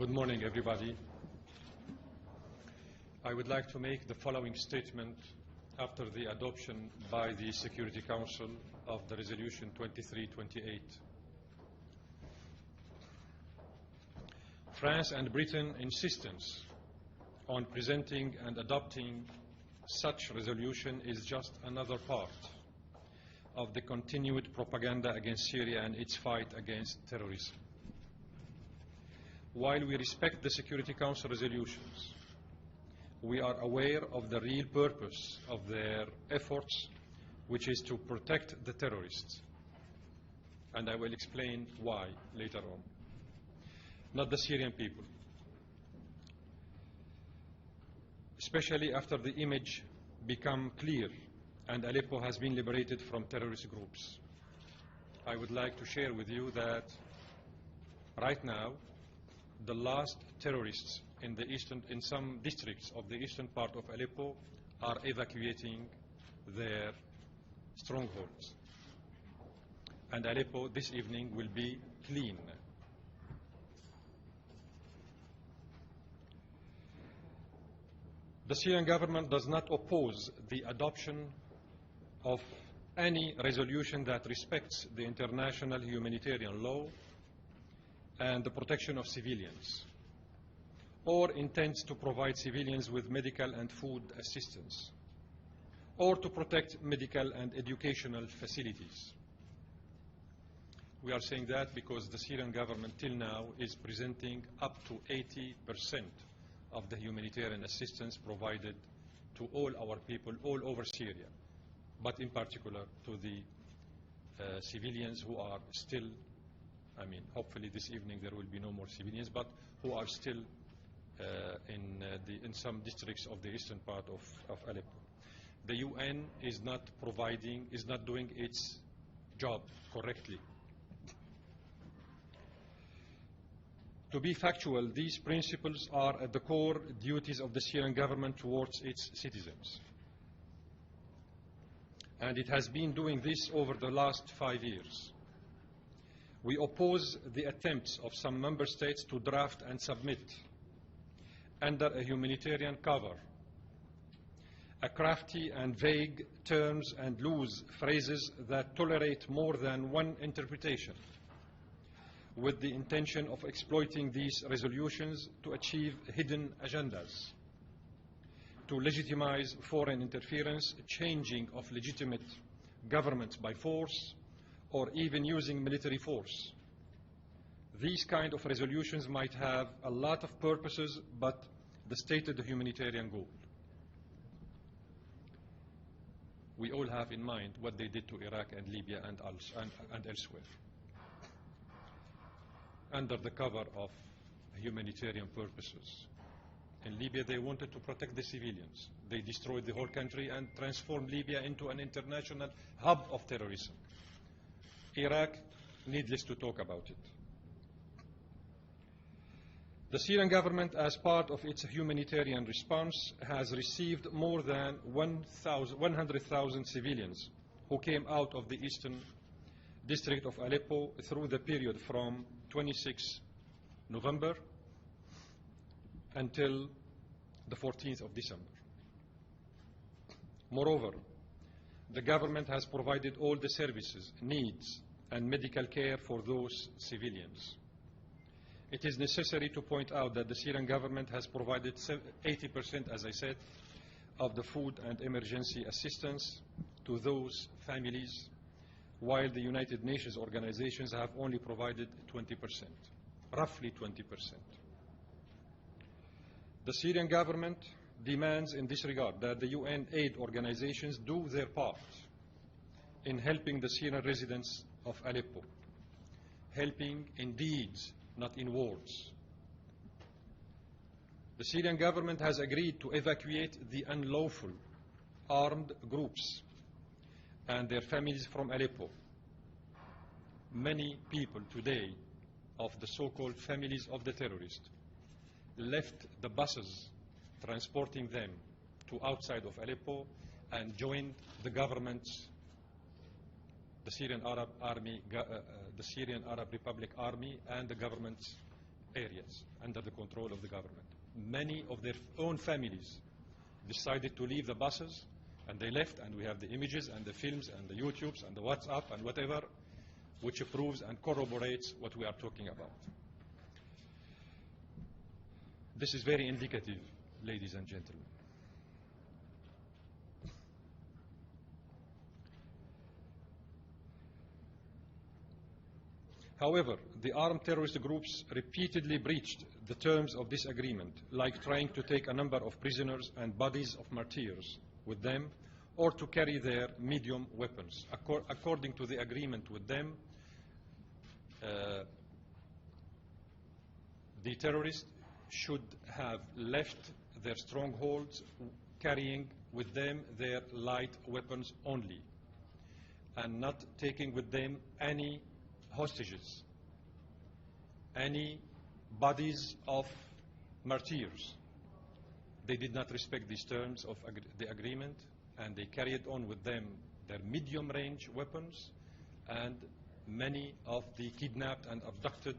Good morning, everybody. I would like to make the following statement after the adoption by the Security Council of the Resolution 2328. France and Britain's insistence on presenting and adopting such resolution is just another part of the continued propaganda against Syria and its fight against terrorism. While we respect the Security Council resolutions, we are aware of the real purpose of their efforts, which is to protect the terrorists. And I will explain why later on. Not the Syrian people. Especially after the image become clear and Aleppo has been liberated from terrorist groups. I would like to share with you that right now, the last terrorists in some districts of the eastern part of Aleppo are evacuating their strongholds. And Aleppo this evening will be clean. The Syrian government does not oppose the adoption of any resolution that respects the international humanitarian law and the protection of civilians, or intends to provide civilians with medical and food assistance, or to protect medical and educational facilities. We are saying that because the Syrian government till now is presenting up to 80% of the humanitarian assistance provided to all our people all over Syria, but in particular to the civilians who are still, hopefully this evening there will be no more civilians, but who are still in some districts of the eastern part of Aleppo. The UN is not doing its job correctly. To be factual, these principles are at the core duties of the Syrian government towards its citizens. And it has been doing this over the last 5 years. We oppose the attempts of some member states to draft and submit, under a humanitarian cover, a crafty and vague terms and loose phrases that tolerate more than one interpretation, with the intention of exploiting these resolutions to achieve hidden agendas, to legitimize foreign interference, changing of legitimate governments by force, or even using military force. These kind of resolutions might have a lot of purposes, but the stated humanitarian goal. We all have in mind what they did to Iraq and Libya and elsewhere. Under the cover of humanitarian purposes. In Libya, they wanted to protect the civilians. They destroyed the whole country and transformed Libya into an international hub of terrorism. Iraq, needless to talk about it. The Syrian government, as part of its humanitarian response, has received more than 100,000 civilians who came out of the eastern district of Aleppo through the period from 26 November until the 14th of December. Moreover, the government has provided all the services, needs, and medical care for those civilians. It is necessary to point out that the Syrian government has provided 80%, as I said, of the food and emergency assistance to those families, while the United Nations organizations have only provided 20%, roughly 20%. The Syrian government demands in this regard that the UN aid organizations do their part in helping the Syrian residents of Aleppo, helping in deeds, not in words. The Syrian government has agreed to evacuate the unlawful armed groups and their families from Aleppo. Many people today of the so-called families of the terrorists left the buses transporting them to outside of Aleppo and joined the government's, the Syrian Arab Army, the Syrian Arab Republic Army and the government's areas under the control of the government. Many of their own families decided to leave the buses, and they left, and we have the images and the films and the YouTubes and the WhatsApp and whatever, which proves and corroborates what we are talking about. This is very indicative, ladies and gentlemen. However, the armed terrorist groups repeatedly breached the terms of this agreement, like trying to take a number of prisoners and bodies of martyrs with them, or to carry their medium weapons. According to the agreement with them, the terrorists should have left their strongholds carrying with them their light weapons only, and not taking with them any hostages, any bodies of martyrs. They did not respect these terms of the agreement, and they carried on with them their medium-range weapons and many of the kidnapped and abducted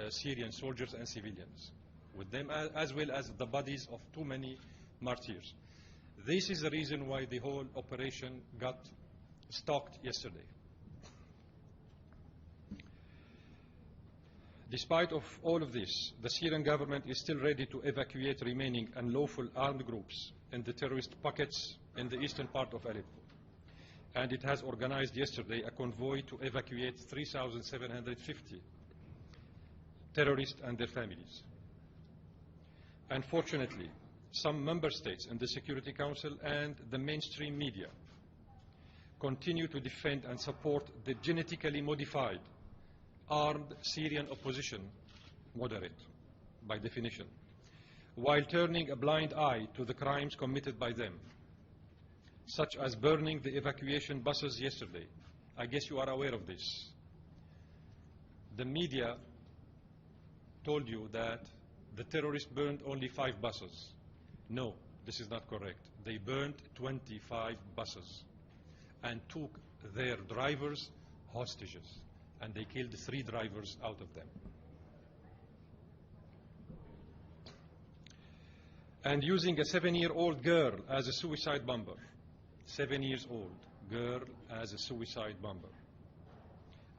Syrian soldiers and civilians with them, as well as the bodies of too many martyrs. This is the reason why the whole operation got stopped yesterday. Despite of all of this, the Syrian government is still ready to evacuate remaining unlawful armed groups in the terrorist pockets in the eastern part of Aleppo. And it has organized yesterday a convoy to evacuate 3,750 terrorists and their families. Unfortunately, some member states in the Security Council and the mainstream media continue to defend and support the genetically modified armed Syrian opposition, moderate by definition, while turning a blind eye to the crimes committed by them, such as burning the evacuation buses yesterday. I guess you are aware of this. The media told you that the terrorists burned only 5 buses. No, this is not correct. They burned 25 buses and took their drivers hostages, and they killed 3 drivers out of them. And using a 7-year-old girl as a suicide bomber. 7 years old girl as a suicide bomber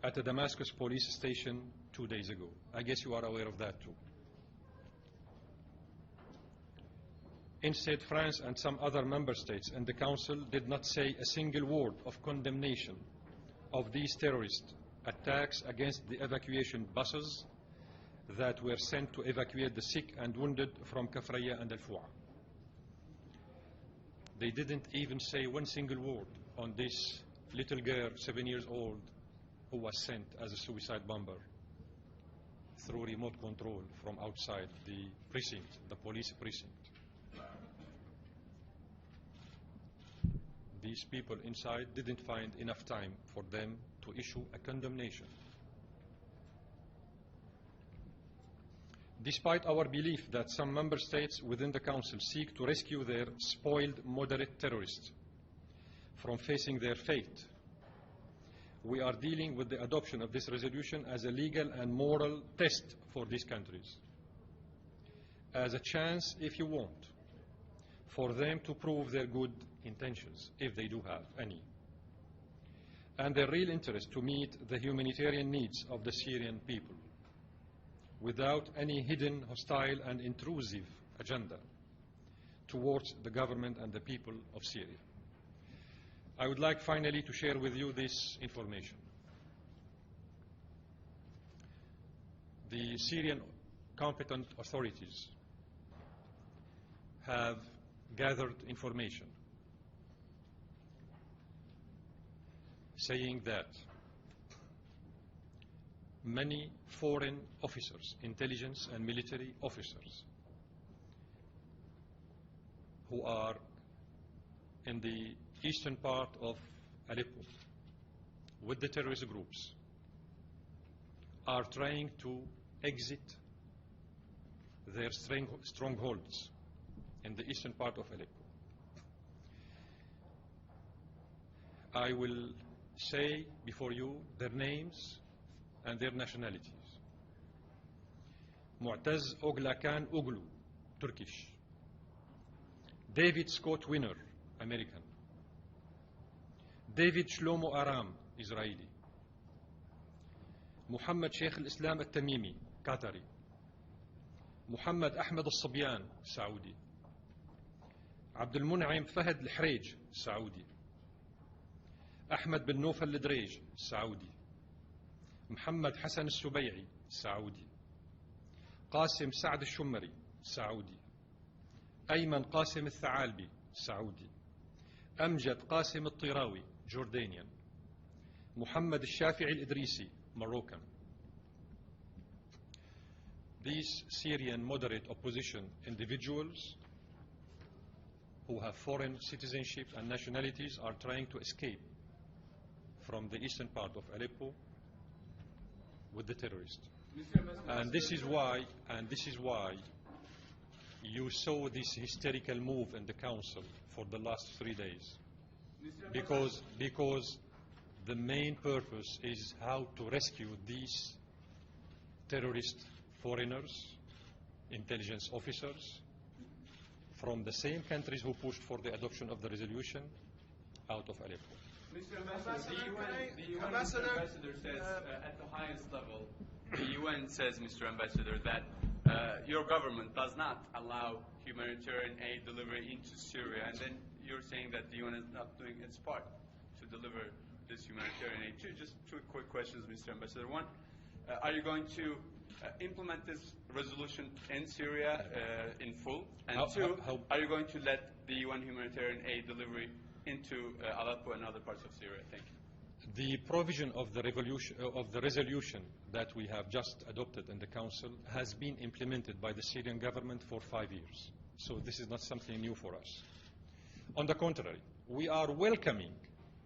at a Damascus police station 2 days ago. I guess you are aware of that too. Instead, France and some other member states in the Council did not say a single word of condemnation of these terrorist attacks against the evacuation buses that were sent to evacuate the sick and wounded from Kafraya and Al-Fu'a. They didn't even say one single word on this little girl, 7 years old, who was sent as a suicide bomber through remote control from outside the precinct, the police precinct. These people inside didn't find enough time for them to issue a condemnation. Despite our belief that some member states within the Council seek to rescue their spoiled moderate terrorists from facing their fate, we are dealing with the adoption of this resolution as a legal and moral test for these countries, as a chance, if you want, for them to prove their good intentions, if they do have any, and their real interest to meet the humanitarian needs of the Syrian people, without any hidden, hostile and intrusive agenda towards the government and the people of Syria. I would like finally to share with you this information. The Syrian competent authorities have gathered information saying that many foreign officers, intelligence and military officers, who are in the eastern part of Aleppo with the terrorist groups, are trying to exit their strongholds in the eastern part of Aleppo. I will say before you their names and their nationalities. Mu'taz Oglakan Oglu, Turkish. David Scott Winner, American. David Shlomo Aram, Israeli. Muhammad Sheikh al-Islam al-Tamimi, Qatari. Muhammad Ahmed al-Sabyan, Saudi. Abdul Mun'im Fahad al-Hreij, Saudi. Ahmed bin Nawfal al-Drej, Saudi. Muhammad Hassan al-Subay'i, Saudi. Qasim Saad al-Shumari, Saudi. Ayman Qasim al-Tha'albi, Saudi. Amjad Qasim al-Tirawi, Jordanian. Muhammad al-Shafi'i al-Idrisi, Moroccan. These Syrian moderate opposition individuals who have foreign citizenship and nationalities are trying to escape from the eastern part of Aleppo with the terrorists. And this is why you saw this hysterical move in the council for the last 3 days. Because the main purpose is how to rescue these terrorist foreigners, intelligence officers, from the same countries who pushed for the adoption of the resolution out of Aleppo. Mr. Ambassador, the UN ambassador says at the highest level, the UN says, Mr. Ambassador, that your government does not allow humanitarian aid delivery into Syria, and then you're saying that the UN is not doing its part to deliver this humanitarian aid. Just two quick questions, Mr. Ambassador. One, are you going to implement this resolution in Syria in full? And two, are you going to let the UN humanitarian aid delivery into Aleppo and other parts of Syria? Thank you. The provision of the resolution that we have just adopted in the Council has been implemented by the Syrian government for 5 years. So this is not something new for us. On the contrary, we are welcoming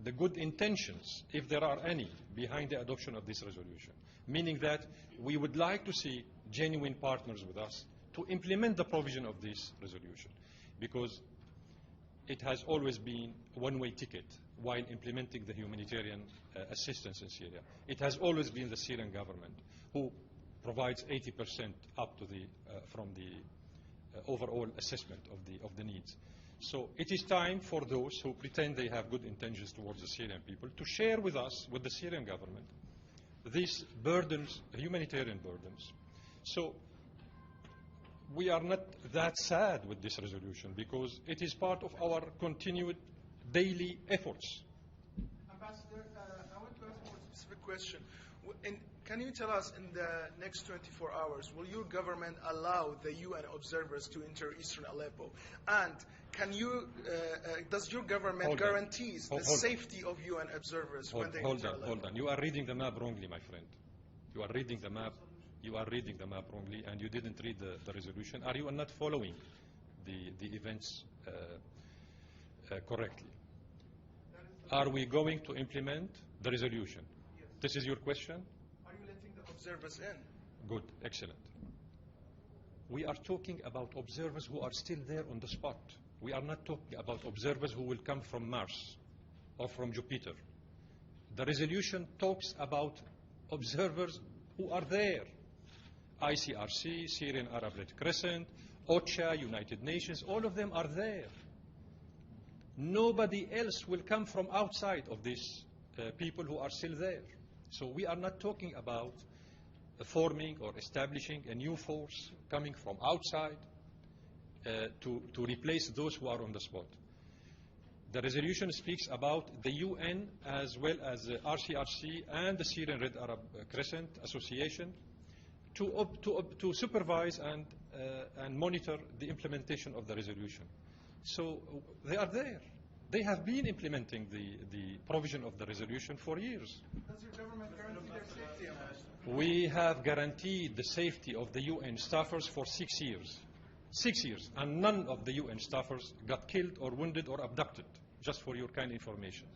the good intentions, if there are any, behind the adoption of this resolution, meaning that we would like to see genuine partners with us to implement the provision of this resolution, because it has always been a one-way ticket while implementing the humanitarian assistance in Syria. It has always been the Syrian government who provides 80% up to from the overall assessment of the needs. So it is time for those who pretend they have good intentions towards the Syrian people to share with us, with the Syrian government, these burdens, humanitarian burdens. So we are not that sad with this resolution because it is part of our continued daily efforts. Ambassador, I want to ask a more specific question. Can you tell us in the next 24 hours, will your government allow the UN observers to enter eastern Aleppo? And does your government guarantees the safety of UN observers when they enter Aleppo? Hold on. You are reading the map wrongly, my friend. You are reading the map. You are reading the map wrongly, and you didn't read the resolution. Are you not following the events correctly? Are we going to implement the resolution? Yes. This is your question? Are you letting the observers in? Good, excellent. We are talking about observers who are still there on the spot. We are not talking about observers who will come from Mars or from Jupiter. The resolution talks about observers who are there. ICRC, Syrian Arab Red Crescent, OCHA, United Nations, all of them are there. Nobody else will come from outside of these people who are still there. So we are not talking about forming or establishing a new force coming from outside to replace those who are on the spot. The resolution speaks about the UN as well as the RCRC and the Syrian Red Arab Crescent Association to supervise and monitor the implementation of the resolution. So they are there. They have been implementing the provision of the resolution for years. Does your government guarantee their safety, Ambassador? We have guaranteed the safety of the UN staffers for 6 years. 6 years. And none of the UN staffers got killed or wounded or abducted, just for your kind information.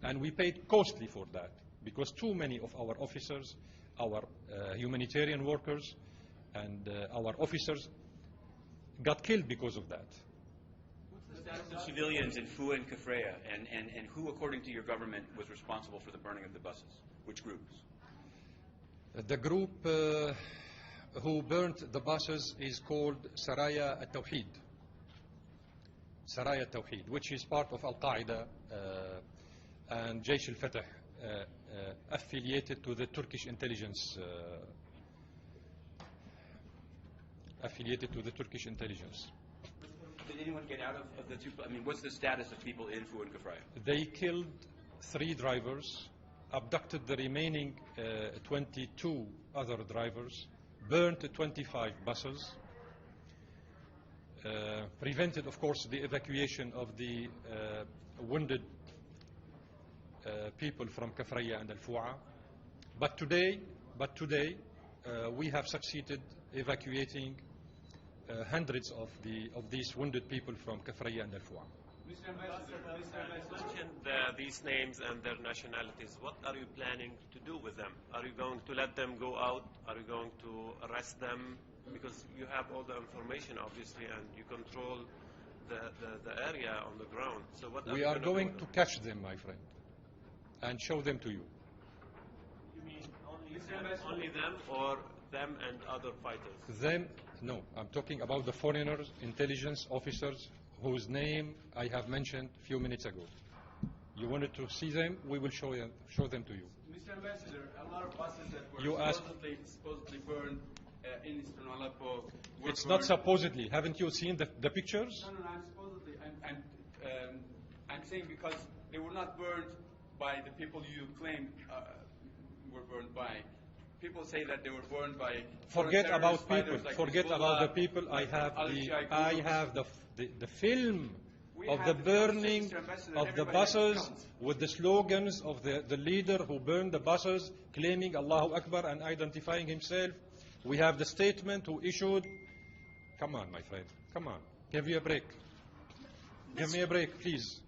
And we paid costly for that, because too many of our officers, our humanitarian workers, and our officers got killed because of that. The status of civilians in Fua and Kafraya, and who, according to your government, was responsible for the burning of the buses? Which groups? The group who burnt the buses is called Saraya Al-Tawheed. Saraya Al-Tawheed, which is part of Al-Qaeda and Jaysh al-Fatah, affiliated to the Turkish intelligence. Did anyone get out of the two? I mean, what's the status of people in Fu and Kafraya? They killed 3 drivers, abducted the remaining 22 other drivers, burnt 25 buses, prevented, of course, the evacuation of the wounded people from Kafraya and Al-Fu'a. But today, we have succeeded evacuating hundreds of these wounded people from Kafraya and Al-Fu'a. Mr. Ambassador, you mentioned these names and their nationalities. What are you planning to do with them? Are you going to let them go out? Are you going to arrest them? Because you have all the information, obviously, and you control the area on the ground. So what we are going to catch them, my friend, and show them to you. You mean only them, or them and other fighters? Them? No, I'm talking about the foreigners, intelligence officers, whose name I have mentioned a few minutes ago. You wanted to see them? We will show them to you. Mr. Ambassador, a lot of buses that were You asked. supposedly burned in eastern Aleppo. It's not supposedly. Haven't you seen the pictures? No, I'm supposedly. I'm saying because they were not burned by the people you claim were burned by. People say that they were burned by. Forget about people. Like Forget Hezbollah, about the people. I have the film of the burning of the buses with the slogans of the leader who burned the buses, claiming Allahu Akbar and identifying himself. We have the statement who issued. Come on, my friend. Come on. Give me a break. Give me a break, please.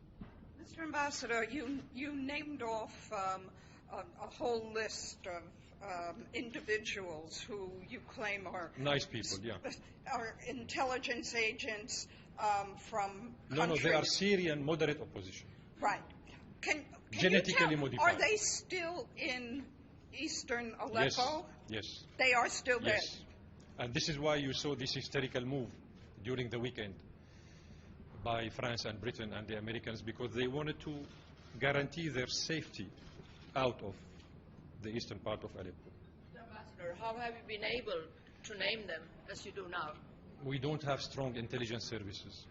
Mr. Ambassador, you named off a whole list of individuals who you claim are nice people, yeah. Are intelligence agents from No, they are Syrian moderate opposition. Right. Can genetically you tell, modified. Are they still in eastern Aleppo? Yes. They are still there. Yes. And this is why you saw this hysterical move during the weekend by France and Britain and the Americans, because they wanted to guarantee their safety out of the eastern part of Aleppo. Ambassador, how have you been able to name them as you do now? We don't have strong intelligence services.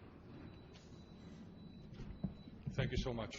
Thank you so much.